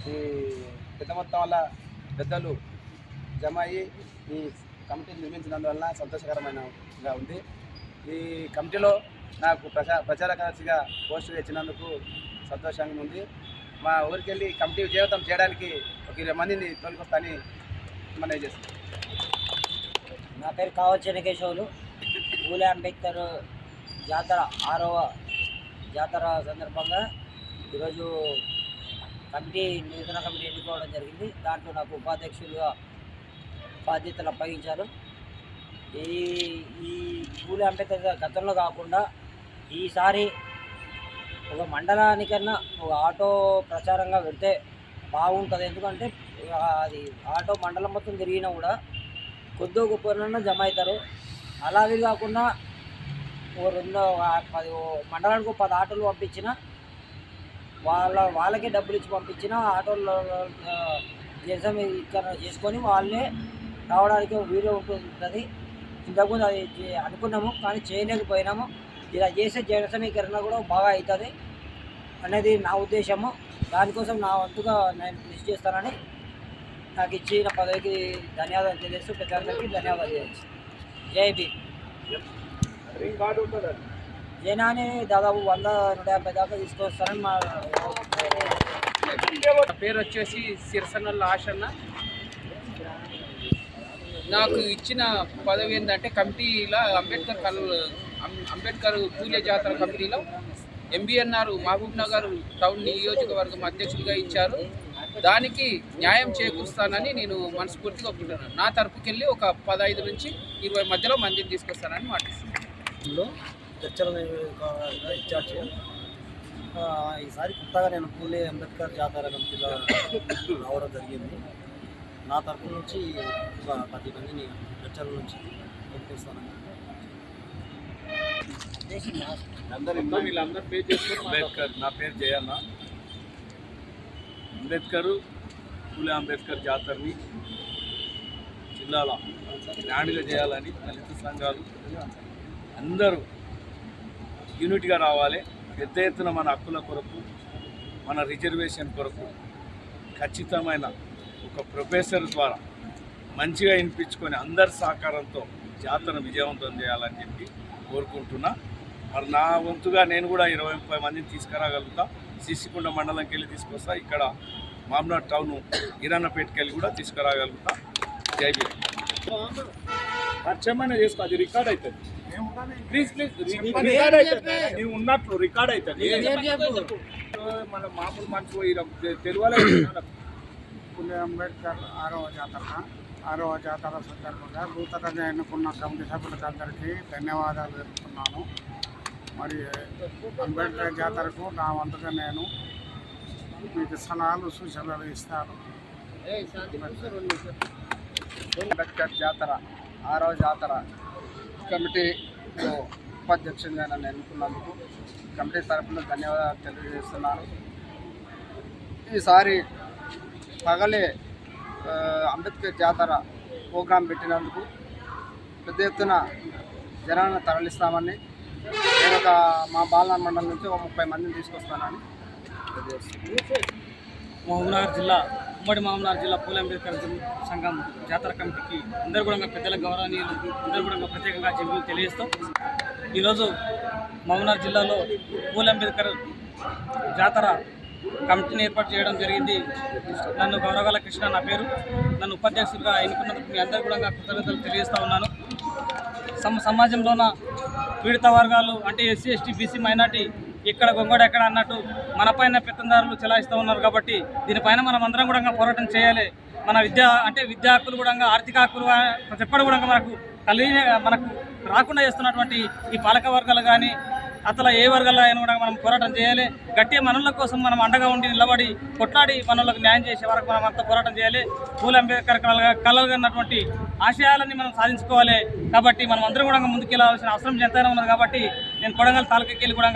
ఈ పెద్ద మొత్తం వల్ల పెద్దలు జమ అయ్యి ఈ కమిటీని నిర్మించినందువలన సంతోషకరమైనగా ఉంది. ఈ కమిటీలో నాకు ప్రచార కార్యదర్శిగా పోస్టు ఇచ్చినందుకు సంతోషంగా ఉంది. మా ఊరికి వెళ్ళి కమిటీ విజయవంతం చేయడానికి ఒక 20 మందిని తోలుకొస్తానని మనవి చేస్తాను. నా పేరు కావచ్చు చెన్నకేశవులు. పూలే అంబేద్కర్ జాతర 6వ జాతర సందర్భంగా ఈరోజు నూతన కమిటీ ఎన్నుకోవడం జరిగింది. దాంట్లో నాకు ఉపాధ్యక్షులుగా బాధ్యతలు అప్పగించారు. ఈ పూలే అంబేద్కర్ గతంలో కాకుండా ఈసారి ఒక మండలానికన్నా ఒక ఆటో ప్రచారంగా పెడితే బాగుంటుంది. ఎందుకంటే అది ఆటో మండలం మొత్తం తిరిగినా కూడా కొద్దో గొప్ప జమ అవుతారు. అలాగే కాకుండా ఓ 10 మండలానికి 10 ఆటోలు పంపించిన వాళ్ళకే డబ్బులు ఇచ్చి పంపించిన ఆటోల్లో జనసమీకరణ చేసుకొని వాళ్ళే రావడానికి వీలు ఉంటుంది. ఇంతకుముందు అది అనుకున్నాము కానీ చేయలేకపోయినాము. ఇలా చేసే జనసమీకరణ కూడా బాగా అవుతుంది అనేది నా ఉద్దేశము. దానికోసం నా వంతుగా నేను కృషి చేస్తానని నాకు ఇచ్చిన పదవికి ధన్యవాదాలు తెలియజేస్తూ ప్రజలందరికీ ధన్యవాదాలు తెలియజేస్తాను. జై భీమ్. జనాన్ని దాదాపు 100-150 దాకా తీసుకొస్తారని మా పేరు వచ్చేసి సిరసనల్ల ఆశన్న. నాకు ఇచ్చిన పదవి ఏంటంటే కమిటీలో అంబేద్కర్ పూలే జాతర కమిటీలో ఎంబీఎన్ఆర్ మహబూబ్ నగర్ టౌన్ నియోజకవర్గం అధ్యక్షుడిగా ఇచ్చారు. దానికి న్యాయం చేకూరుస్తానని నేను మనస్ఫూర్తిగా ఒప్పుకుంటున్నాను. నా తరపుకెళ్ళి ఒక 15 నుంచి 20 మధ్యలో మందిని తీసుకొస్తానని మాటిస్తున్నాను. చర్చల ఇన్ఛార్జ్ ఈసారి కొత్తగా నేను పూలే అంబేద్కర్ జాతర కమిటీలో రావడం జరిగింది. నా తరపు నుంచి ఒక 10 మందిని చర్చల నుంచి పంపిస్తానని. అంబేద్కర్, నా పేరు జయన్న. పూలే అంబేద్కర్ జాతరని జిల్లాలో గ్రాండ్గా చేయాలని దళిత సంఘాలు అందరూ యూనిట్గా రావాలి. పెద్ద ఎత్తున మన హక్కుల కొరకు, మన రిజర్వేషన్ కొరకు ఖచ్చితమైన ఒక ప్రొఫెసర్ ద్వారా మంచిగా వినిపించుకొని అందరి సహకారంతో జాతరను విజయవంతం చేయాలని చెప్పి కోరుకుంటున్నా. మరి నా వంతుగా నేను కూడా 20-30 మందిని తీసుకురాగలుగుతా. సిసికొండ మండలంకి వెళ్ళి తీసుకొస్తా. ఇక్కడ మామ్నాడ్ టౌన్ ఈరన్నపేటకి వెళ్ళి కూడా తీసుకురాగలుగుతా. జై భీమ్. పరిచయమైన చేసుకో, అది రికార్డ్ అవుతుంది. ప్లీజ్ రికార్డ్ అవుతుంది. నీవు ఉన్నట్లు రికార్డ్ అవుతుంది. మన మామూలు మనిషి తెలియాలి. పూలే అంబేద్కర్ 6వ జాతర సందర్భంగా నూతనంగా ఎన్నుకున్న కమిటీ సభ్యులకు అందరికీ ధన్యవాదాలు తెలుపుతున్నాను. మరి అంబేద్కర్ జాతరకు నా వంతుగా నేను మీకు సలహాలు సూచనలు ఇస్తాను. అంబేద్కర్ జాతర 6వ జాతర కమిటీలో ఉపాధ్యక్షుడిగా నన్ను ఎన్నుకున్నందుకు కమిటీ తరఫున ధన్యవాదాలు తెలియజేస్తున్నాను. ఈసారి పగలే అంబేద్కర్ జాతర ప్రోగ్రాం పెట్టినందుకు పెద్ద ఎత్తున జనాలను తరలిస్తామని నేను మా బాలనాథ్ మండలం నుంచి ఒక 30 మందిని తీసుకొస్తానని తెలియజేస్తున్నాను. మహబూబ్నగర్ జిల్లా ఉమ్మడి మహబూబ్నగర్ జిల్లా పూలే అంబేద్కర్ సంఘం జాతర కమిటీకి అందరూ కూడా పెద్దల గౌరవనీయులు అందరూ కూడా ప్రత్యేకంగా జైలు తెలియజేస్తాం. ఈరోజు మహబూబ్నగర్ జిల్లాలో పూలే అంబేద్కర్ జాతర కమిటీని ఏర్పాటు చేయడం జరిగింది. నన్ను గౌరవగల కృష్ణ నా పేరు. నన్ను ఉపాధ్యక్షులుగా ఎన్నుకున్నందుకు మీ అందరూ కూడా కృతజ్ఞతలు తెలియజేస్తూ ఉన్నాను. సమాజంలోన పీడిత వర్గాలు అంటే ఎస్సీ, ఎస్టీ, బీసీ, మైనార్టీ ఇక్కడ గొంగడు ఎక్కడ అన్నట్టు మనపైన పెత్తందారులు చెలాయిస్తూ ఉన్నారు. కాబట్టి దీనిపైన మనం అందరం కూడా పోరాటం చేయాలి. మన విద్యా హక్కులు కూడా, ఆర్థిక హక్కులు చెప్పడం కూడా మనకు రాకుండా చేస్తున్నటువంటి ఈ పాలక వర్గాలు కానీ అతల ఏ వర్గాల్లో అయినా కూడా మనం పోరాటం చేయాలి. గట్టిగా మనల కోసం మనం అండగా ఉండి నిలబడి కొట్లాడి మనలకు న్యాయం చేసే వరకు మనం అంతా పోరాటం చేయాలి. పూలే అంబేద్కర్ కలలుగన్నటువంటి ఆశయాలని మనం సాధించుకోవాలి. కాబట్టి మనం అందరం కూడా ముందుకెళ్లాల్సిన అవసరం ఎంతైనా ఉన్నది. కాబట్టి నేను కొడంగల్ తాలూకాకి వెళ్ళి కూడా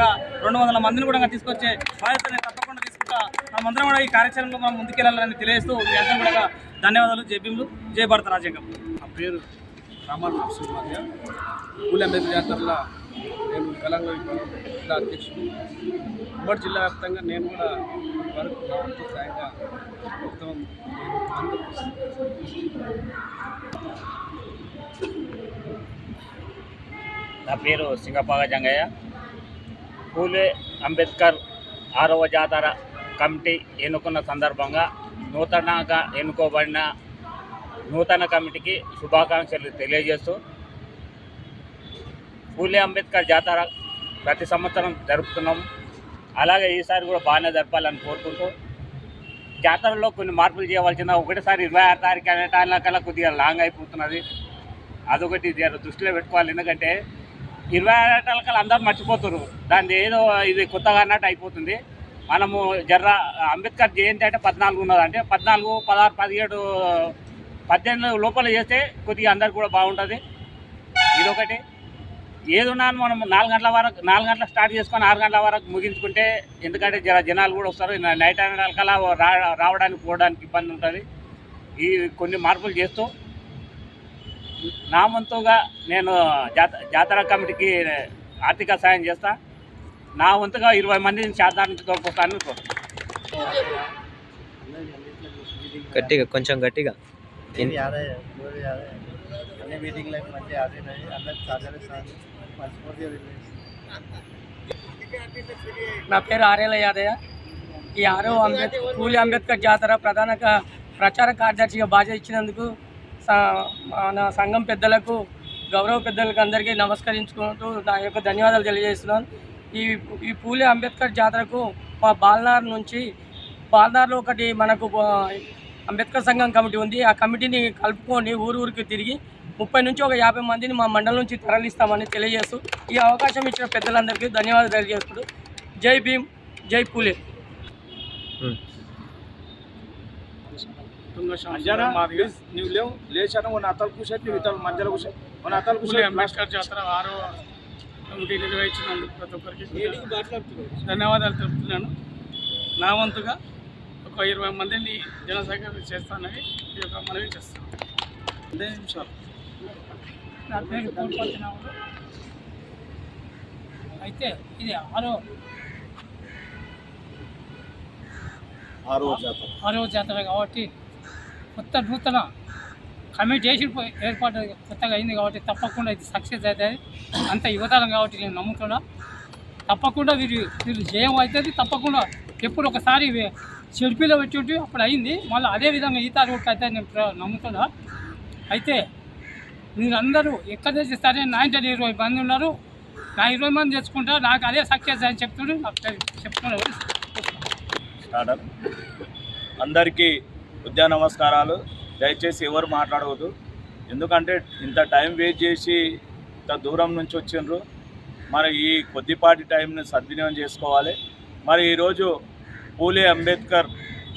200 మందిని కూడా తీసుకొచ్చే బాధ్యత నేను తప్పకుండా తీసుకుంటా. మనమందరం కూడా ఈ కార్యాచరణలో మనం ముందుకెళ్లాలని తెలియజేస్తూ మీ అందరూ కూడా ధన్యవాదాలు. జై భీములు, జై భారత రాజ్యాంగం. నా పేరు రామారావు. పూలే అంబేద్కర్ జాతరలో నేను తెలంగాణ జిల్లా అధ్యక్షుడు. ఉమ్మడి జిల్లా వ్యాప్తంగా నేను కూడా వరకు నా వంతు సాయంగా మొత్తం నా పేరు సింగపాగ జంగయ్య. పూలే అంబేద్కర్ 6వ జాతర కమిటీ ఎన్నుకున్న సందర్భంగా నూతనంగా ఎన్నుకోబడిన నూతన కమిటీకి శుభాకాంక్షలు తెలియజేస్తూ, పూలే అంబేద్కర్ జాతర ప్రతి సంవత్సరం జరుపుతున్నాం. అలాగే ఈసారి కూడా బాగానే జరపాలని కోరుకుంటూ, జాతరలో కొన్ని మార్పులు చేయవలసిన ఒకటిసారి 26 తారీఖు అనే టైంకల్లా కొద్దిగా లాంగ్ అయిపోతున్నది. అదొకటి దృష్టిలో పెట్టుకోవాలి. ఎందుకంటే 26 కల్లా అందరూ మర్చిపోతున్నారు. దాన్ని ఏదో ఇది కొత్తగా అన్నట్టు అయిపోతుంది. మనము అంబేద్కర్ జయంతి అంటే 14 ఉన్నది, అంటే 14, 16, 17, 18 లోపల చేస్తే కొద్దిగా అందరికి కూడా బాగుంటుంది. ఇదొకటి. ఏదున్నా మనం 4 గంటల వరకు 4 గంటలకు స్టార్ట్ చేసుకొని 6 గంటల వరకు ముగించుకుంటే, ఎందుకంటే జనాలు కూడా వస్తారు. నైట్ కల్లా రావడానికి పోవడానికి ఇబ్బంది ఉంటుంది. ఈ కొన్ని మార్పులు చేస్తూ నా వంతుగా నేను జాతర కమిటీకి ఆర్థిక సాయం చేస్తా. నా వంతుగా 20 మందిని శాతానికి తోడ్పొస్తానని గట్టిగా కొంచెం గట్టిగా అన్ని మీటింగ్లకు మంచిగా అదేనది అందరికి సహకరిస్తాను మనస్ఫూర్తిగా. నా పేరు ఆర్యల యాదయ్య. ఈ 6వ పూలే అంబేద్కర్ జాతర ప్రధాన ప్రచార కార్యదర్శిగా బాధ్యత ఇచ్చినందుకు మన సంఘం పెద్దలకు, గౌరవ పెద్దలకు అందరికీ నమస్కరించుకుంటూ నా యొక్క ధన్యవాదాలు తెలియజేస్తున్నాను. ఈ పూలే అంబేద్కర్ జాతరకు మా బాల్నార్లో ఒకటి మనకు అంబేద్కర్ సంఘం కమిటీ ఉంది. ఆ కమిటీని కలుపుకొని ఊరికి తిరిగి 30 నుంచి 50 మందిని మా మండలం నుంచి తరలిస్తామని తెలియజేస్తూ, ఈ అవకాశం ఇచ్చిన పెద్దలందరికీ ధన్యవాదాలు తెలియజేస్తూ, జై భీమ్, జై పూలే. నువ్వు లేవు లేచాను మన అతలు కూర్చొని నువ్వు ఇతరుల మధ్యలో కూర్చొని మన అతలు కూర్చొని అంబేద్కర్ జాతర 6వ కమిటీ నిర్వహించినందుకు ప్రతి ఒక్కరికి ధన్యవాదాలు తెలుపుతున్నాను. నా వంతుగా ఒక 20 మందిని జనసేకరణ చేస్తానని ఈ యొక్క మనవి చేస్తాను. 2 నిమిషాలు. నా పేరు కోల్పడుతున్నాము. అయితే ఇది 6వ జాతర కాబట్టి నూతన కమిటీ ఏర్పాటు కొత్తగా అయింది కాబట్టి తప్పకుండా ఇది సక్సెస్ అవుతుంది. అంత యువతరం కాబట్టి నేను నమ్ముతున్నా. తప్పకుండా వీరు జయం అవుతుంది. తప్పకుండా ఎప్పుడు ఒకసారి శిల్పిలో వచ్చి ఉంటే అప్పుడు అయింది, మళ్ళీ అదేవిధంగా ఈత రూట్ అయితే నేను నమ్ముతున్నా. అయితే మీరందరూ ఎక్కడ సరే నా ఇంటి 20 మంది ఉన్నారు, నా 20 మంది తెచ్చుకుంటా, నాకు అదే సక్సెస్ అని చెప్తున్నారు. అందరికీ ఉద్యాన నమస్కారాలు. దయచేసి ఎవరు మాట్లాడవద్దు, ఎందుకంటే ఇంత టైం వేస్ట్ చేసి ఇంత దూరం నుంచి వచ్చిండ్రు. మరి ఈ కొద్దిపాటి టైంని సద్వినియోగం చేసుకోవాలి. మరి ఈరోజు పూలే అంబేద్కర్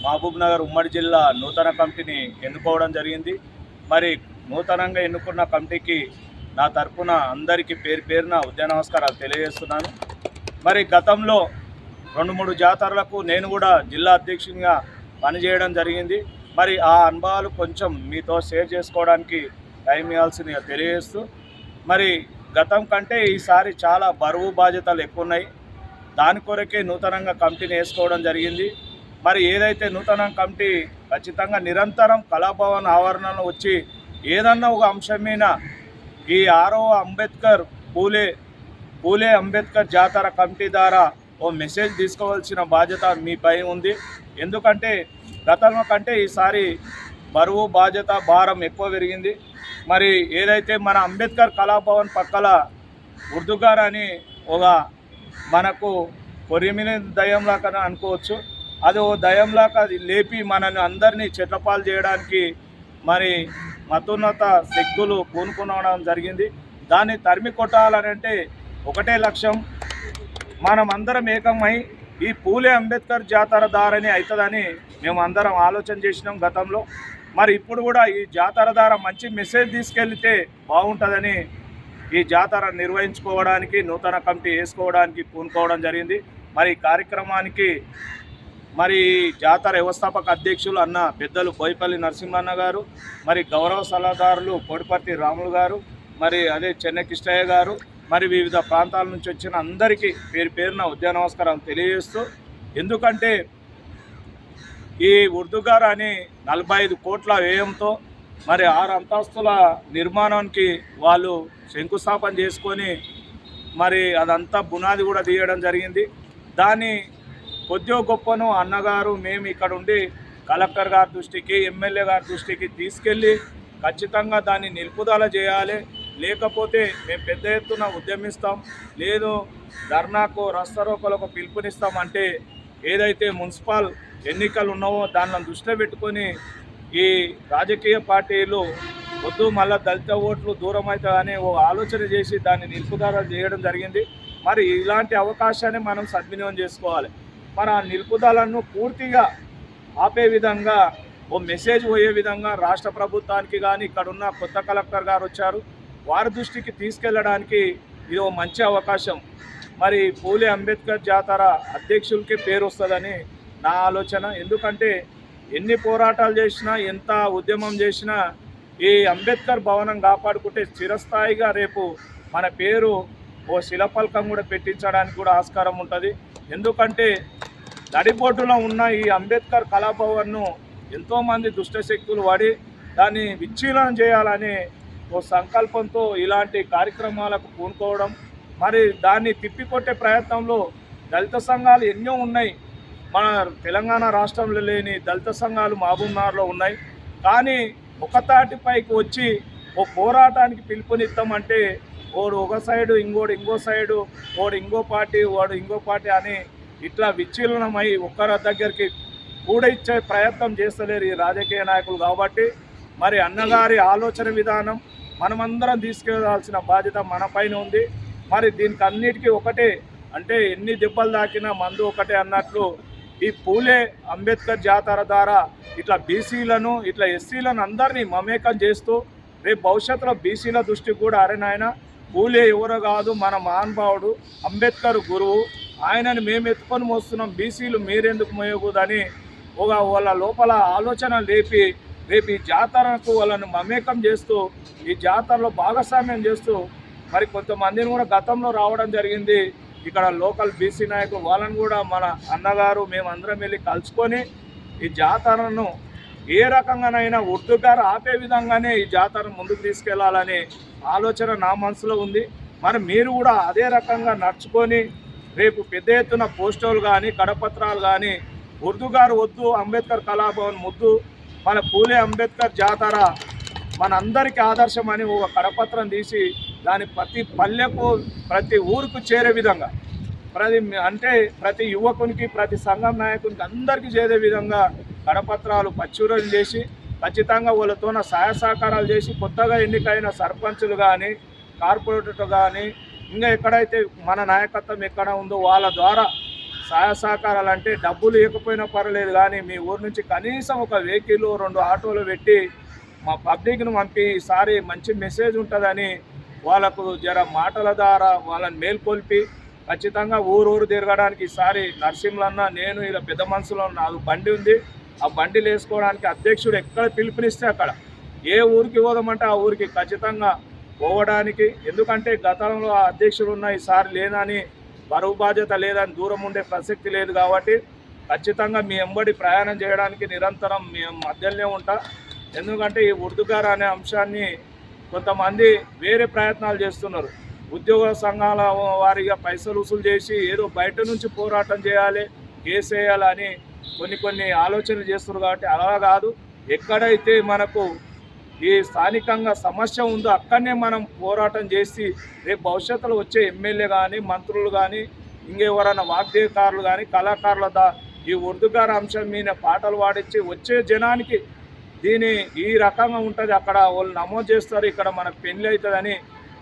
మహబూబ్ నగర్ ఉమ్మడి జిల్లా నూతన కమిటీని ఎన్నుకోవడం జరిగింది. మరి నూతనంగా ఎన్నుకున్న కమిటీకి నా తరఫున అందరికీ పేరున ఉద్యాన నమస్కారాలు తెలియజేస్తున్నాను. మరి గతంలో 2-3 జాతరలకు నేను కూడా జిల్లా అధ్యక్షునిగా పనిచేయడం జరిగింది. మరి ఆ అనుభవాలు కొంచెం మీతో షేర్ చేసుకోవడానికి టైం ఇవ్వాల్సిందిగా తెలియజేస్తూ, మరి గతం కంటే ఈసారి చాలా బరువు బాధ్యతలు ఎక్కువ ఉన్నాయి. దాని కొరకే నూతనంగా కమిటీని వేసుకోవడం జరిగింది. మరి ఏదైతే నూతన కమిటీ ఖచ్చితంగా నిరంతరం కళాభవన్ ఆవరణలో వచ్చి ఏదన్నా ఒక అంశం మీద ఈ 6వ అంబేద్కర్ పూలే అంబేద్కర్ జాతర కమిటీ ద్వారా ఓ మెసేజ్ తీసుకోవాల్సిన బాధ్యత మీపై ఉంది. ఎందుకంటే గతంలో కంటే ఈసారి బరువు బాధ్యత భారం ఎక్కువ పెరిగింది. మరి ఏదైతే మన అంబేద్కర్ కళాభవన్ పక్కల ఉర్దూగార్ అని ఒక మనకు కొరిమిన దయ్యంలాగా అనుకోవచ్చు, అది ఓ దయ్యంలాగా లేపి మనల్ని అందరినీ చెట్లపాలు చేయడానికి మరి మతోన్నత శక్తులు పూనుకోవడం జరిగింది. దాన్ని తరిమి కొట్టాలనంటే ఒకటే లక్ష్యం, మనం అందరం ఏకమై ఈ పూలే అంబేద్కర్ జాతర దారని అవుతుందని మేము అందరం ఆలోచన చేసినాం గతంలో. మరి ఇప్పుడు కూడా ఈ జాతర ద్వారా మంచి మెసేజ్ తీసుకెళ్తే బాగుంటుందని ఈ జాతర నిర్వహించుకోవడానికి నూతన కమిటీ వేసుకోవడానికి పూనుకోవడం జరిగింది. మరి ఈ కార్యక్రమానికి మరి జాతర వ్యవస్థాపక అధ్యక్షులు అన్న పెద్దలు బోయపల్లి నరసింహన్న గారు, మరి గౌరవ సలహాదారులు కోడిపర్తి రాములు గారు, మరి అదే చెన్నై కిష్టయ్య గారు, మరి వివిధ ప్రాంతాల నుంచి వచ్చిన అందరికీ పేరు పేరున ఉద్యాన నమస్కారం తెలియజేస్తూ, ఎందుకంటే ఈ ఉర్దుగార్ అని 45 కోట్ల వ్యయంతో మరి 6 అంతస్తుల నిర్మాణానికి వాళ్ళు శంకుస్థాపన చేసుకొని మరి అదంతా బునాది కూడా తీయడం జరిగింది. దాన్ని కొద్దిగా గొప్పను అన్నగారు మేము ఇక్కడ ఉండి కలెక్టర్ గారి దృష్టికి, ఎమ్మెల్యే గారి దృష్టికి తీసుకెళ్ళి ఖచ్చితంగా దాన్ని నిలుపుదల చేయాలి, లేకపోతే మేము పెద్ద ఎత్తున ఉద్యమిస్తాం, లేదు ధర్నాకు రస్తారోకోలకు పిలుపునిస్తాం అంటే ఏదైతే మున్సిపల్ ఎన్నికలు ఉన్నావో దాన్ని దృష్టిలో పెట్టుకొని ఈ రాజకీయ పార్టీలు వద్దు మళ్ళీ దళిత ఓట్లు దూరం అవుతాయని ఓ ఆలోచన చేసి దాన్ని నిలుపుదల చేయడం జరిగింది. మరి ఇలాంటి అవకాశాన్ని మనం సద్వినియోగం చేసుకోవాలి. మరి ఆ నిలుపుదలను పూర్తిగా ఆపే విధంగా ఓ మెసేజ్ పోయే విధంగా రాష్ట్ర ప్రభుత్వానికి కానీ ఇక్కడున్న కొత్త కలెక్టర్ గారు వచ్చారు, వారి దృష్టికి తీసుకెళ్ళడానికి ఇది ఓ మంచి అవకాశం. మరి పూలే అంబేద్కర్ జాతర అధ్యక్షులకే పేరు వస్తుందని నా ఆలోచన. ఎందుకంటే ఎన్ని పోరాటాలు చేసినా, ఎంత ఉద్యమం చేసినా ఈ అంబేద్కర్ భవనం కాపాడుకుంటే చిరస్థాయిగా రేపు మన పేరు ఓ శిలఫలకం కూడా పెట్టించడానికి కూడా ఆస్కారం ఉంటుంది. ఎందుకంటే నడిబొడ్డులో ఉన్న ఈ అంబేద్కర్ కళాభవన్ను ఎంతోమంది దుష్టశక్తులు వాడి దాన్ని విచ్ఛిన్నం చేయాలని ఓ సంకల్పంతో ఇలాంటి కార్యక్రమాలకు పూనుకోవడం, మరి దాన్ని తిప్పికొట్టే ప్రయత్నంలో దళిత సంఘాలు ఎన్నో ఉన్నాయి. మన తెలంగాణ రాష్ట్రంలో లేని దళిత సంఘాలు మహబూబ్నగర్లో ఉన్నాయి. కానీ ఒక తాటిపైకి వచ్చి ఓ పోరాటానికి పిలుపునిస్తామంటే వాడు ఒక సైడు, ఇంకో సైడు, వాడు ఇంకో పార్టీ అని ఇట్లా విచ్ఛిన్నమై ఒక్కరి దగ్గరికి కూడా ఇచ్చే ప్రయత్నం చేస్తలేరు ఈ రాజకీయ నాయకులు. కాబట్టి మరి అన్నగారి ఆలోచన విధానం మనమందరం తీసుకెళ్లాల్సిన బాధ్యత మన పైన ఉంది. మరి దీనికి అన్నిటికీ ఒకటే, అంటే ఎన్ని దెబ్బలు తాకినా మందు ఒకటే అన్నట్లు ఈ పూలే అంబేద్కర్ జాతర ద్వారా ఇట్లా బీసీలను, ఇట్లా ఎస్సీలను అందరినీ మమేకం చేస్తూ రేపు భవిష్యత్తులో బీసీల దృష్టికి కూడా అరే నాయన పూలే ఎవరో కాదు, మన మహానుభావుడు అంబేద్కర్ గురువు, ఆయనని మేము ఎత్తుకొని మోస్తున్నాం, బీసీలు మీరెందుకు మోయకూడదని వాళ్ళ లోపల ఆలోచన లేపి రేపు ఈ జాతరకు వాళ్ళను మమేకం చేస్తూ ఈ జాతరలో భాగస్వామ్యం చేస్తూ మరి కొంతమందిని కూడా గతంలో రావడం జరిగింది. ఇక్కడ లోకల్ బీసీ నాయకులు వాళ్ళని కూడా మన అన్నగారు మేమందరం వెళ్ళి కలుసుకొని ఈ జాతరను ఏ రకంగానైనా ఉర్దుగారు ఆపే విధంగానే ఈ జాతరను ముందుకు తీసుకెళ్లాలనే ఆలోచన నా మనసులో ఉంది. మరి మీరు కూడా అదే రకంగా నడుచుకొని రేపు పెద్ద ఎత్తున పోస్టర్లు కానీ కడపత్రాలు కానీ ఉర్దుగారు వద్దు, అంబేద్కర్ కళాభవన్ ముద్దు, మన పూలే అంబేద్కర్ జాతర మనందరికీ ఆదర్శం అని ఒక కడపత్రం తీసి దాని ప్రతి పల్లెకు ప్రతి ఊరుకు చేరే విధంగా ప్రతి యువకునికి, ప్రతి సంఘం నాయకునికి అందరికీ చేరే విధంగా కడపత్రాలు పచ్చూరలు చేసి ఖచ్చితంగా వాళ్ళతోన సహాయ సహకారాలు చేసి కొత్తగా ఎన్నికైన సర్పంచులు కానీ, కార్పొరేటర్లు కానీ, ఇంకా ఎక్కడైతే మన నాయకత్వం ఎక్కడ ఉందో వాళ్ళ ద్వారా సహాయ సహకారాలు, అంటే డబ్బులు ఇవ్వకపోయినా పర్వాలేదు కానీ మీ ఊరు నుంచి కనీసం ఒక వెహికల్ 2 ఆటోలు పెట్టి మా పబ్లిక్ను పంపి ఈసారి మంచి మెసేజ్ ఉంటుందని వాళ్ళకు జర మాటల ద్వారా వాళ్ళని మేల్కొల్పి ఖచ్చితంగా ఊరు తిరగడానికి ఈసారి నరసింహన్న, నేను ఇలా పెద్ద మనుషులు నాకు బండి ఉంది, ఆ బండిలు వేసుకోవడానికి అధ్యక్షుడు ఎక్కడ పిలుపునిస్తే అక్కడ ఏ ఊరికి పోదామంటే ఆ ఊరికి ఖచ్చితంగా పోవడానికి. ఎందుకంటే గతంలో ఆ అధ్యక్షుడు ఉన్న ఈసారి లేదని, బరువు బాధ్యత లేదని దూరం ఉండే ప్రసక్తి లేదు. కాబట్టి ఖచ్చితంగా మీ ఎంబడి ప్రయాణం చేయడానికి నిరంతరం మేము మధ్యలోనే ఉంటాం. ఎందుకంటే ఈ ఉర్దుగారు అనే అంశాన్ని కొంతమంది వేరే ప్రయత్నాలు చేస్తున్నారు. ఉద్యోగ సంఘాల వారిగా పైసలు వసూలు చేసి ఏదో బయట నుంచి పోరాటం చేయాలి, కేసు వేయాలని కొన్ని ఆలోచనలు చేస్తున్నారు. కాబట్టి అలా కాదు, ఎక్కడైతే మనకు ఈ స్థానికంగా సమస్య ఉందో అక్కడనే మనం పోరాటం చేసి రేపు భవిష్యత్తులో వచ్చే ఎమ్మెల్యే కానీ, మంత్రులు కానీ, ఇంకెవరైనా వాగ్దేయకారులు కానీ, కళాకారుల ఈ ఉర్దుగారు అంశం మీద పాటలు పాడించి వచ్చే జనానికి దీని ఈ రకంగా ఉంటుంది, అక్కడ వాళ్ళు నమోదు చేస్తారు, ఇక్కడ మనకు పెళ్లి అవుతుందని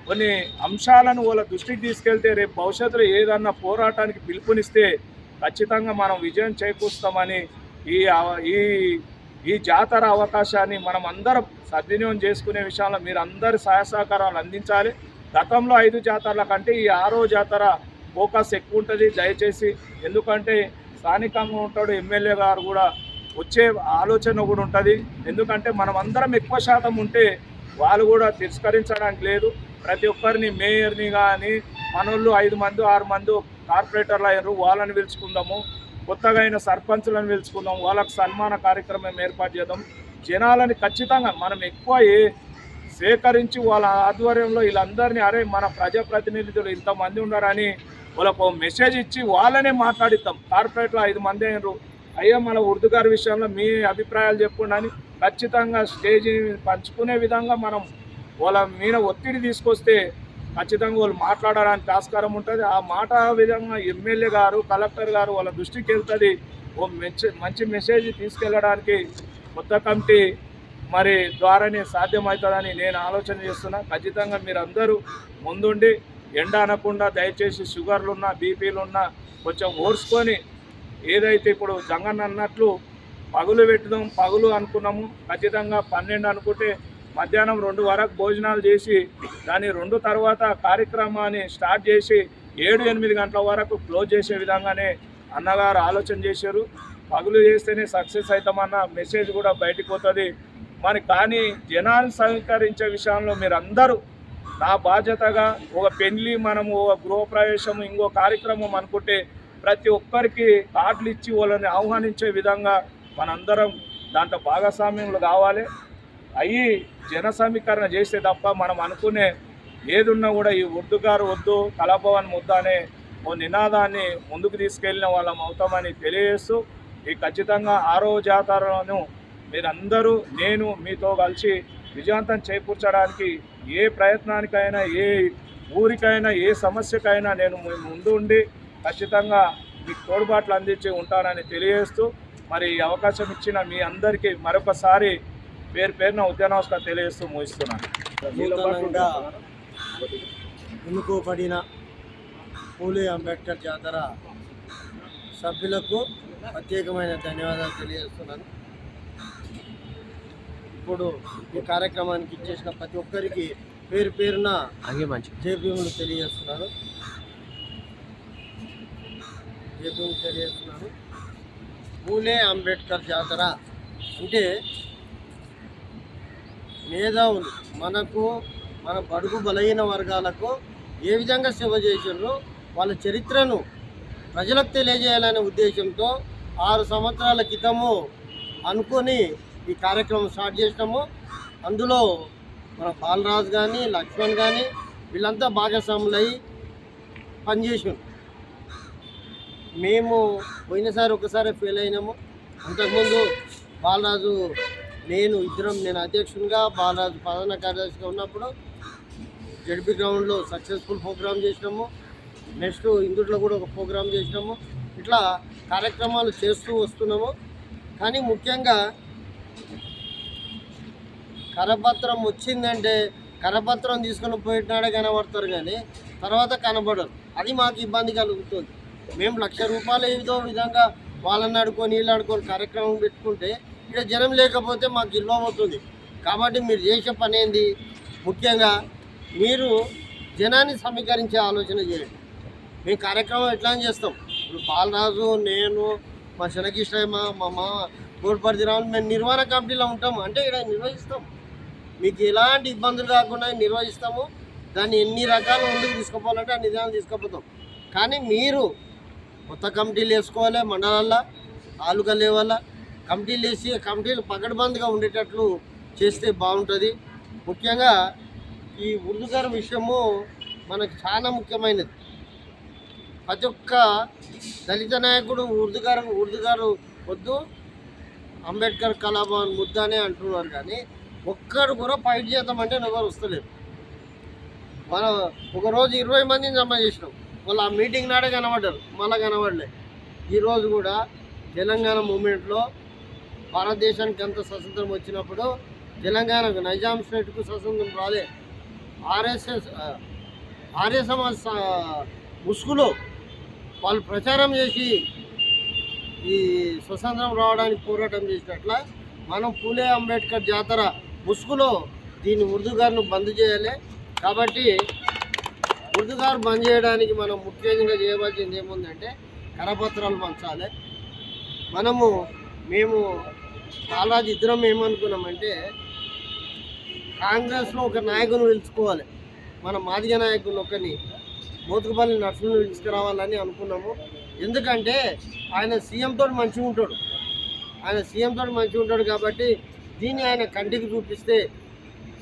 కొన్ని అంశాలను వాళ్ళ దృష్టికి తీసుకెళ్తే రేపు భవిష్యత్తులో ఏదన్నా పోరాటానికి పిలుపునిస్తే ఖచ్చితంగా మనం విజయం చేకూరుస్తామని ఈ జాతర అవకాశాన్ని మనం అందరం సద్వినియోగం చేసుకునే విషయంలో మీరు అందరి సహాయ సహకారాలు అందించాలి. గతంలో 5 జాతరల కంటే ఈ 6వ జాతర ఫోకస్ ఎక్కువ ఉంటుంది దయచేసి. ఎందుకంటే స్థానికంగా ఉంటాడు ఎమ్మెల్యే గారు కూడా వచ్చే ఆలోచన కూడా ఉంటుంది. ఎందుకంటే మనం అందరం ఎక్కువ శాతం ఉంటే వాళ్ళు కూడా తిరస్కరించడానికి లేదు. ప్రతి ఒక్కరిని మేయర్ని కానీ మనోళ్ళు 5 మంది 6 మంది కార్పొరేటర్లు అయ్యారు, వాళ్ళని పిలుచుకుందాము. కొత్తగా అయిన సర్పంచులను పిలుచుకుందాం, వాళ్ళకు సన్మాన కార్యక్రమం ఏర్పాటు చేద్దాం. జనాలని ఖచ్చితంగా మనం ఎక్కువ సేకరించి వాళ్ళ ఆధ్వర్యంలో వీళ్ళందరినీ అరే మన ప్రజాప్రతినిధులు ఇంతమంది ఉన్నారని వాళ్ళకు మెసేజ్ ఇచ్చి వాళ్ళనే మాట్లాడిస్తాం. కార్పొరేట్లో 5 మంది అయినారు, అయ్యా మన ఉర్దూ గారి విషయంలో మీ అభిప్రాయాలు చెప్పండి అని ఖచ్చితంగా స్టేజీ పంచుకునే విధంగా మనం వాళ్ళ మీద ఒత్తిడి తీసుకొస్తే ఖచ్చితంగా వాళ్ళు మాట్లాడడానికి ఆస్కారం ఉంటుంది. ఆ మాట విధంగా ఎమ్మెల్యే గారు కలెక్టర్ గారు వాళ్ళ దృష్టికి వెళ్తుంది. ఓ మంచి మెసేజ్ తీసుకెళ్ళడానికి కొత్త కమిటీ మరి ద్వారానే సాధ్యమవుతుందని నేను ఆలోచన చేస్తున్నా. ఖచ్చితంగా మీరు అందరూ ముందుండి ఎండ అనకుండా దయచేసి షుగర్లున్నా బీపీలున్నా కొంచెం ఓర్చుకొని ఏదైతే ఇప్పుడు జగన్ అన్నట్లు పగులు పెట్టుదాం, పగులు అనుకున్నాము, ఖచ్చితంగా 12 అనుకుంటే మధ్యాహ్నం 2 వరకు భోజనాలు చేసి దాని 2 తర్వాత కార్యక్రమాన్ని స్టార్ట్ చేసి 7-8 గంటల వరకు క్లోజ్ చేసే విధంగానే అన్నగారు ఆలోచన చేశారు. పగులు చేస్తేనే సక్సెస్ అవుతామన్న మెసేజ్ కూడా బయటకు పోతుంది. మరి కానీ జనాన్ని సహకరించే విషయంలో మీరు అందరూ నా బాధ్యతగా ఒక పెళ్లి మనము ఒక గృహప్రవేశం ఇంకో కార్యక్రమం అనుకుంటే ప్రతి ఒక్కరికి కార్డులు ఇచ్చి వాళ్ళని ఆహ్వానించే విధంగా మనందరం దాంట్లో భాగస్వామ్యంలో కావాలి. అయ్యి జన సమీకరణ చేస్తే తప్ప మనం అనుకునే ఏదున్నా కూడా ఈ ఉర్దూ గారు వద్దు కళాభవన్ ముద్ద అనే ఓ నినాదాన్ని ముందుకు తీసుకెళ్ళిన వాళ్ళం అవుతామని తెలియజేస్తూ ఈ ఖచ్చితంగా 6వ జాతరను మీరందరూ నేను మీతో కలిసి విజయవంతం చేకూర్చడానికి ఏ ప్రయత్నానికైనా ఏ ఊరికైనా ఏ సమస్యకైనా నేను ముందు ఉండి ఖచ్చితంగా మీకు తోడ్పాట్లు అందించి ఉంటానని తెలియజేస్తూ మరి ఈ అవకాశం ఇచ్చిన మీ అందరికీ మరొకసారి పేరున ఉద్యానవస్కారం తెలియజేస్తూ ముగిస్తున్నాను. నూతనంగా ఎన్నుకోబడిన పూలే అంబేద్కర్ జాతర సభ్యులకు ప్రత్యేకమైన ధన్యవాదాలు తెలియజేస్తున్నాను. ఇప్పుడు ఈ కార్యక్రమానికి ఇచ్చేసిన ప్రతి ఒక్కరికి పేరున జేబీములు తెలియజేస్తున్నాను. పూలే అంబేద్కర్ జాతర అంటే మేధావులు మన బడుగు బలహీన వర్గాలకు ఏ విధంగా సేవ చేసారో వాళ్ళ చరిత్రను ప్రజలకు తెలియజేయాలనే ఉద్దేశంతో 6 సంవత్సరాల క్రితము అనుకొని ఈ కార్యక్రమం స్టార్ట్ చేసినాము. అందులో మన బాలరాజు కానీ లక్ష్మణ్ కానీ వీళ్ళంతా భాగస్వాములై పనిచేసాం. మేము పోయినసారి ఒకసారి ఫెయిల్ అయినాము. అంతకుముందు బాలరాజు నేను అధ్యక్షునిగా బాలరాజు ప్రధాన కార్యదర్శిగా ఉన్నప్పుడు జడ్పీ గ్రౌండ్లో సక్సెస్ఫుల్ ప్రోగ్రామ్ చేసినాము. నెక్స్ట్ ఇందులో కూడా ఒక ప్రోగ్రామ్ చేసినాము. ఇట్లా కార్యక్రమాలు చేస్తూ వస్తున్నాము. కానీ ముఖ్యంగా కరపత్రం వచ్చిందంటే కరపత్రం తీసుకొని పోయినాడే కనబడతారు కానీ తర్వాత కనబడరు. అది మాకు ఇబ్బంది కలుగుతుంది. మేము ₹1,00,000 ఏదో విధంగా వాళ్ళని ఆడుకొని వీళ్ళు ఆడుకొని కార్యక్రమం పెట్టుకుంటే ఇక్కడ జనం లేకపోతే మాకు ఇల్లు అవుతుంది. కాబట్టి మీరు చేసే పని ఏంది, ముఖ్యంగా మీరు జనాన్ని సమీకరించే ఆలోచన చేయండి. మేము కార్యక్రమం ఎట్లా చేస్తాం, ఇప్పుడు బాలరాజు నేను మా శనకిష్ట మా గోడ్పర్తి రావు మేము నిర్వహణ కమిటీలో ఉంటాము. అంటే ఇక్కడ నిర్వహిస్తాం, మీకు ఎలాంటి ఇబ్బందులు కాకుండా నిర్వహిస్తాము. దాన్ని ఎన్ని రకాలు ముందుకు తీసుకుపోవాలంటే అన్ని విధాలు తీసుకుపోతాం. కానీ మీరు కొత్త కమిటీలు వేసుకోవాలి, మండలాల్లో తాలూకా లెవెల్లో కమిటీలు వేసి కమిటీలు పకడ్బందీగా ఉండేటట్లు చేస్తే బాగుంటుంది. ముఖ్యంగా ఈ ఉర్దూ గారి విషయము మనకు చాలా ముఖ్యమైనది. ప్రతి ఒక్క దళిత నాయకుడు ఉర్దూ గారు వద్దు అంబేద్కర్ కళాభవన్ ముద్ద అనే అంటున్నారు. కానీ ఒక్కరు కూడా ఫైట్ చేద్దామంటే ఎవరు వస్తలేరు. మనం ఒకరోజు 20 మందిని జమ చేసినాం. వాళ్ళు ఆ మీటింగ్ నాడే కనబడ్డారు, మళ్ళీ కనబడలే. ఈరోజు కూడా తెలంగాణ మూమెంట్లో భారతదేశానికి ఎంత స్వతంత్రం వచ్చినప్పుడు తెలంగాణకు నైజాం స్టేట్కు స్వతంత్రం రాలే. ఆర్య సమాజ్ ముసుగులో వాళ్ళు ప్రచారం చేసి ఈ స్వతంత్రం రావడానికి పోరాటం చేసినట్ల మనం పూలే అంబేద్కర్ జాతర ముసుగులో దీన్ని ఉర్దూ గారిని బంద్ చేయాలి. కాబట్టి ఉర్దూ గారు బంద్ చేయడానికి మనం ముఖ్యంగా చేయవలసింది ఏముందంటే కరపత్రాలు పంచాలి. మేము బాలరాజు ఇద్దరం ఏమనుకున్నామంటే కాంగ్రెస్లో ఒక నాయకుని పిలుచుకోవాలి. మన మాదిగ నాయకులు ఒకరిని మోతుకుపల్లి నర్సులను తీసుకురావాలని అనుకున్నాము. ఎందుకంటే ఆయన సీఎంతో మంచిగా ఉంటాడు కాబట్టి దీన్ని ఆయన కంటికి చూపిస్తే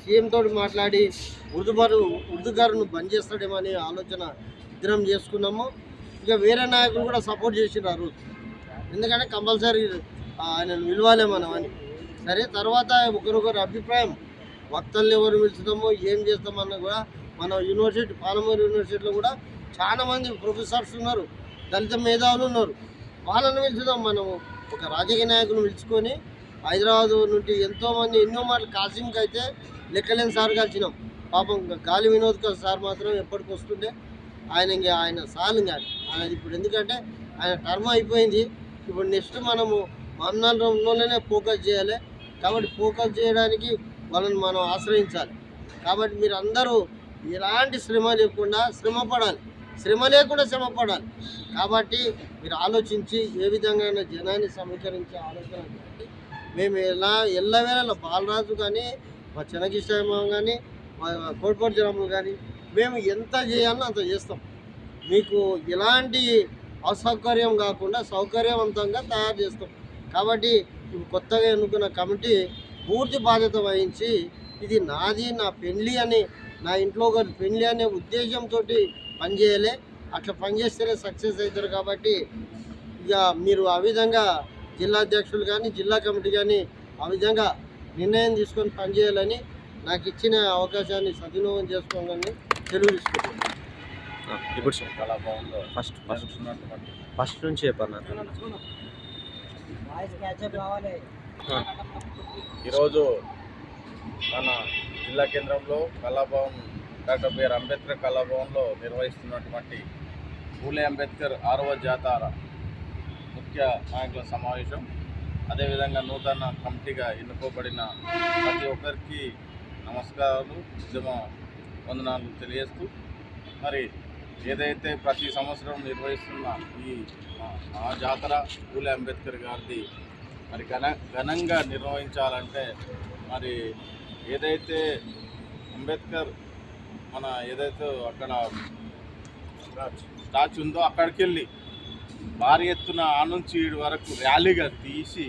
సీఎంతో మాట్లాడి ఉర్దూగారును బంద్ చేస్తాడేమో అనే ఆలోచన ఇద్దరం చేసుకున్నాము. ఇక వేరే నాయకులు కూడా సపోర్ట్ చేసినారు ఆ రోజు, ఎందుకంటే కంపల్సరీ ఆయనను విలువాలే మనం అని. సరే, తర్వాత ఒకరొకరు అభిప్రాయం, వక్తల్ని ఎవరు పిలుచుతామో ఏం చేస్తామన్నా కూడా మన యూనివర్సిటీ పాలమూరు యూనివర్సిటీలో కూడా చాలామంది ప్రొఫెసర్స్ ఉన్నారు, దళిత మేధావులు ఉన్నారు. వాళ్ళని పిలుచుదాం. మనము ఒక రాజకీయ నాయకుని పిలుచుకొని హైదరాబాద్ నుండి ఎంతోమంది ఎన్నో మాటలు కాసిమ్కి అయితే లెక్కలేని సార్ కలిసినాం. పాపం గాలి వినోద్ సార్ మాత్రం ఎప్పటికి వస్తుండే. ఆయన సార్లు కాదు ఆయన ఇప్పుడు, ఎందుకంటే ఆయన టర్మ్ అయిపోయింది. ఇప్పుడు నెక్స్ట్ మనము మన్నాళ్ళలోనే ఫోకస్ చేయాలి. కాబట్టి ఫోకస్ చేయడానికి వాళ్ళని మనం ఆశ్రయించాలి. కాబట్టి మీరు అందరూ ఎలాంటి శ్రమ లేకుండా శ్రమ లేకుండా శ్రమ పడాలి. కాబట్టి మీరు ఆలోచించి ఏ విధంగా జనాన్ని సమీకరించే ఆలోచన చేయండి. మేము ఎల్లవేళ బాలరాజు కానీ, మా చెనకిష్టమ కానీ, మా కోడిపోటు జనములు కానీ మేము ఎంత చేయాలో అంత చేస్తాం. మీకు ఎలాంటి అసౌకర్యం కాకుండా సౌకర్యవంతంగా తయారు చేస్తాం. కాబట్టి కొత్తగా ఎన్నుకున్న కమిటీ పూర్తి బాధ్యత వహించి ఇది నాది, నా పెళ్ళి అని, నా ఇంట్లో ఒకరి పెళ్ళి అనే ఉద్దేశంతో పనిచేయాలి. అట్లా పనిచేస్తేనే సక్సెస్ అవుతారు. కాబట్టి ఇక మీరు ఆ విధంగా జిల్లా అధ్యక్షులు కానీ జిల్లా కమిటీ కానీ ఆ విధంగా నిర్ణయం తీసుకొని పనిచేయాలని నాకు ఇచ్చిన అవకాశాన్ని సద్వినియోగం చేసుకోవాలని తెలియజేసుకుంటున్నాను. ఇప్పుడు ఫస్ట్ నుంచి చెప్పన్నా. ఈరోజు మన జిల్లా కేంద్రంలో కళాభవన్, డాక్టర్ బిఆర్ అంబేద్కర్ కళాభవన్లో నిర్వహిస్తున్నటువంటి పూలే అంబేద్కర్ 6వ జాతర ముఖ్య నాయకుల సమావేశం, అదేవిధంగా నూతన కమిటీగా ఎన్నుకోబడిన ప్రతి ఒక్కరికి నమస్కారాలు, ఉద్యమ వందనాలు తెలియజేస్తూ, మరి ఏదైతే ప్రతి సంవత్సరం నిర్వహిస్తున్న ఈ జాతర పూలే అంబేద్కర్ గారిది మరి ఘనంగా నిర్వహించాలంటే, మరి ఏదైతే అంబేద్కర్ మన ఏదైతే అక్కడ స్టాచ్యూ ఉందో అక్కడికి వెళ్ళి భారీ ఎత్తున ఆ నుంచి ఈడు వరకు ర్యాలీగా తీసి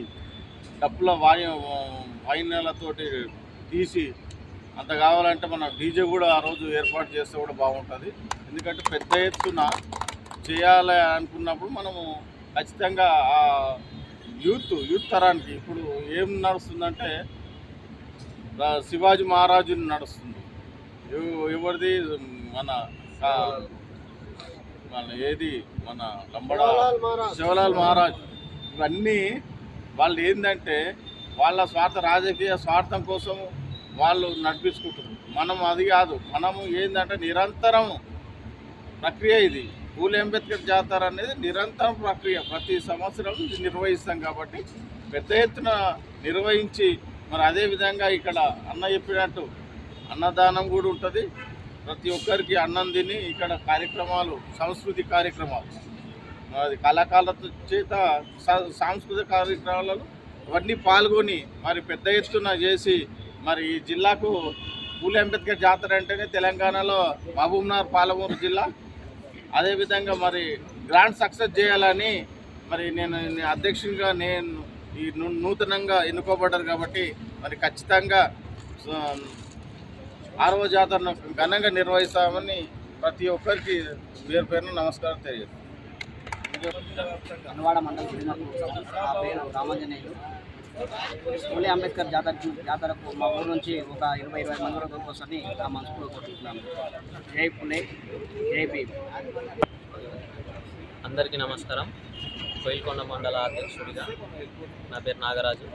డప్పుల వాయినాలతోటి తీసి అంత కావాలంటే మన డీజే కూడా ఆ రోజు ఏర్పాటు చేస్తే కూడా బాగుంటుంది. ఎందుకంటే పెద్ద ఎత్తున చేయాలి అనుకున్నప్పుడు మనము ఖచ్చితంగా ఆ యూత్ తరానికి ఇప్పుడు ఏం నడుస్తుందంటే శివాజీ మహారాజుని నడుస్తుంది. ఎవరిది మన మన లంబడా శివలాల్ మహారాజ్. ఇవన్నీ వాళ్ళు ఏంటంటే వాళ్ళ రాజకీయ స్వార్థం కోసం వాళ్ళు నడిపించుకుంటున్నారు. మనం అది కాదు, మనము ఏంటంటే నిరంతరం ప్రక్రియ. ఇది పూలే అంబేద్కర్ జాతర అనేది నిరంతరం ప్రక్రియ, ప్రతి సంవత్సరం నిర్వహిస్తాం. కాబట్టి పెద్ద ఎత్తున నిర్వహించి మరి అదేవిధంగా ఇక్కడ అన్న చెప్పినట్టు అన్నదానం కూడా ఉంటుంది. ప్రతి ఒక్కరికి అన్నం తిని ఇక్కడ కార్యక్రమాలు, సంస్కృతి కార్యక్రమాలు, అది కళాకారుల చేత సాంస్కృతిక కార్యక్రమాలలో అవన్నీ పాల్గొని మరి పెద్ద ఎత్తున చేసి మరి ఈ జిల్లాకు పూలే అంబేద్కర్ జాతర అంటేనే తెలంగాణలో మహబూబ్నగర్, పాలమూరు జిల్లా. అదేవిధంగా మరి గ్రాండ్ సక్సెస్ చేయాలని మరి నేను అధ్యక్షునిగా ఈ నూతనంగా ఎన్నుకోబడ్డారు. కాబట్టి మరి ఖచ్చితంగా 6వ జాతరను ఘనంగా నిర్వహిస్తామని ప్రతి ఒక్కరికి పేరు పేరున నమస్కారం తెలియజేస్తాను. అన్నవాడ మండలం పేరు రామాంజనేయులు. పూలే అంబేద్కర్ జాతరకు మా ఊరు నుంచి ఒక 20 మంది వరకు వస్తుందని నా మనసులో కోరుకుంటున్నాను. జై పూలే, జై భీమ్. అందరికీ నమస్కారం. కోయిల్కొండ మండల అధ్యక్షుడిగా నా పేరు నాగరాజు.